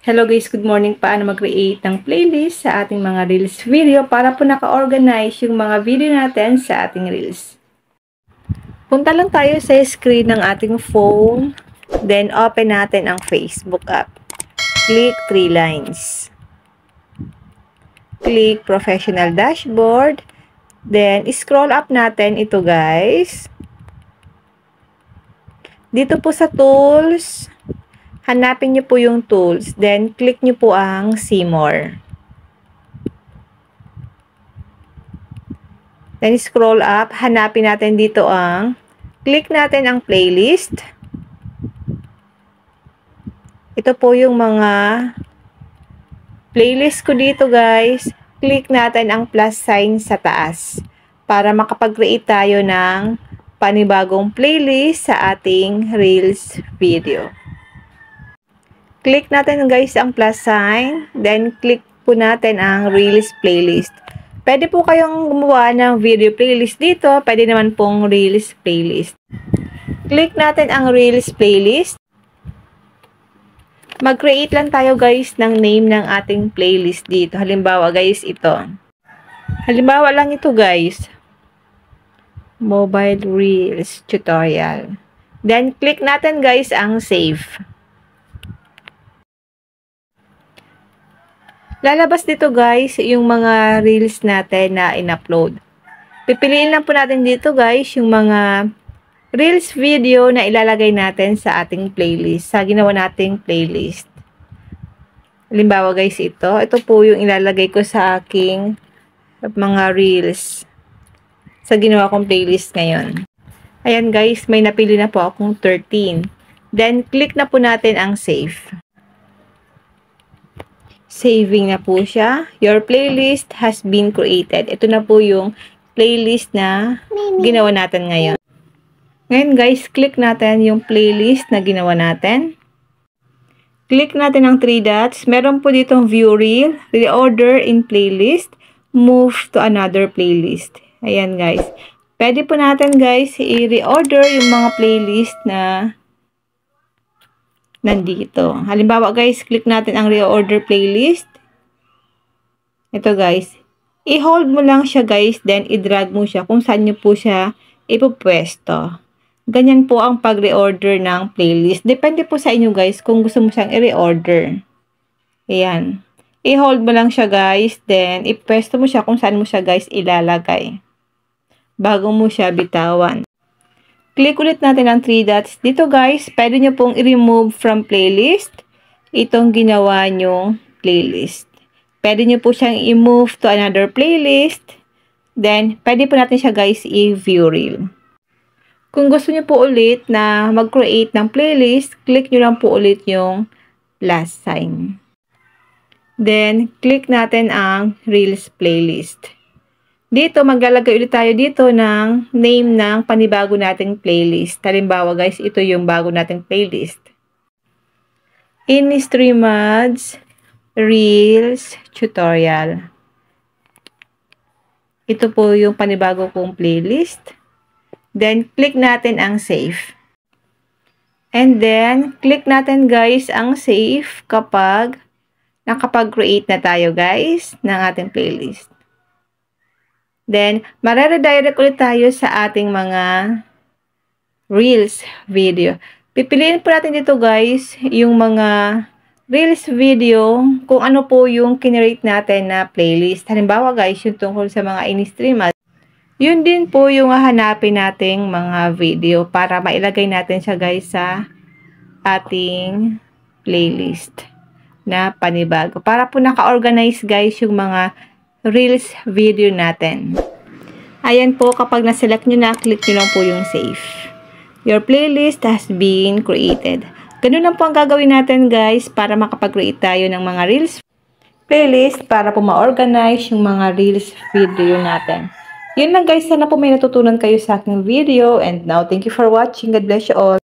Hello guys, good morning. Paano mag-create ng playlist sa ating mga Reels video para po naka-organize yung mga video natin sa ating Reels. Punta lang tayo sa screen ng ating phone, then open natin ang Facebook app. Click 3 lines. Click Professional Dashboard, then scroll up natin ito guys. Dito po sa Tools, hanapin nyo po yung tools, then click nyo po ang See More. Then scroll up, hanapin natin dito click natin ang playlist. Ito po yung mga playlist ko dito guys. Click natin ang plus sign sa taas para makapag-create tayo ng panibagong playlist sa ating Reels video. Click natin guys ang plus sign, then click po natin ang Reels playlist. Pwede po kayong gumawa ng video playlist dito, pwede naman pong Reels playlist. Click natin ang Reels playlist. Mag-create lang tayo guys ng name ng ating playlist dito. Halimbawa guys ito. Halimbawa lang ito guys. Mobile Reels Tutorial. Then click natin guys ang save. Lalabas dito guys yung mga reels natin na in-upload. Pipiliin lang po natin dito guys yung mga reels video na ilalagay natin sa ating playlist, sa ginawa nating playlist. Halimbawa guys ito po yung ilalagay ko sa aking mga reels sa ginawa kong playlist ngayon. Ayan guys, may napili na po akong 13. Then click na po natin ang save. Saving na po siya. Your playlist has been created. Ito na po yung playlist na ginawa natin ngayon. Ngayon guys, click natin yung playlist na ginawa natin. Click natin ang 3 dots. Meron po ditong view reel, reorder in playlist, move to another playlist. Ayan guys. Pwede po natin guys i-reorder yung mga playlist na nandito. Halimbawa guys, click natin ang reorder playlist. Ito guys. I-hold mo lang siya guys, then i-drag mo siya kung saan nyo po siya ipupwesto. Ganyan po ang pag-reorder ng playlist. Depende po sa inyo guys kung gusto mo siyang i-reorder. Ayan. I-hold mo lang siya guys, then ipwesto mo siya kung saan mo siya guys ilalagay bago mo siya bitawan. Click ulit natin ang 3 dots. Dito guys, pwede nyo pong i-remove from playlist itong ginawa nyong playlist. Pwede nyo po siyang i-move to another playlist. Then, pwede po natin siya guys i-view reel. Kung gusto nyo po ulit na mag-create ng playlist, click nyo lang po ulit yung plus sign. Then, click natin ang Reels playlist. Dito, maglalagay ulit tayo dito ng name ng panibago nating playlist. Halimbawa guys, ito yung bago nating playlist. In Stream Ads, Reels Tutorial. Ito po yung panibago kong playlist. Then, click natin ang save. And then, click natin guys ang save kapag nakapag-create na tayo guys ng ating playlist. Then, mare-redirect ulit tayo sa ating mga Reels video. Pipiliin po natin dito guys, yung mga Reels video, kung ano po yung kinrate natin na playlist. Halimbawa guys, yung tungkol sa mga in-stream. Yun din po yung hahanapin nating mga video para mailagay natin siya guys sa ating playlist na panibago. Para po naka-organize guys yung mga Reels video natin. Ayan po, kapag na-select nyo na, click nyo lang po yung save. Your playlist has been created. Ganun lang po ang gagawin natin guys para makapag-create tayo ng mga Reels playlist para po ma-organize yung mga Reels video natin. Yun lang guys, sana po may natutunan kayo sa aking video. And now, thank you for watching. God bless you all.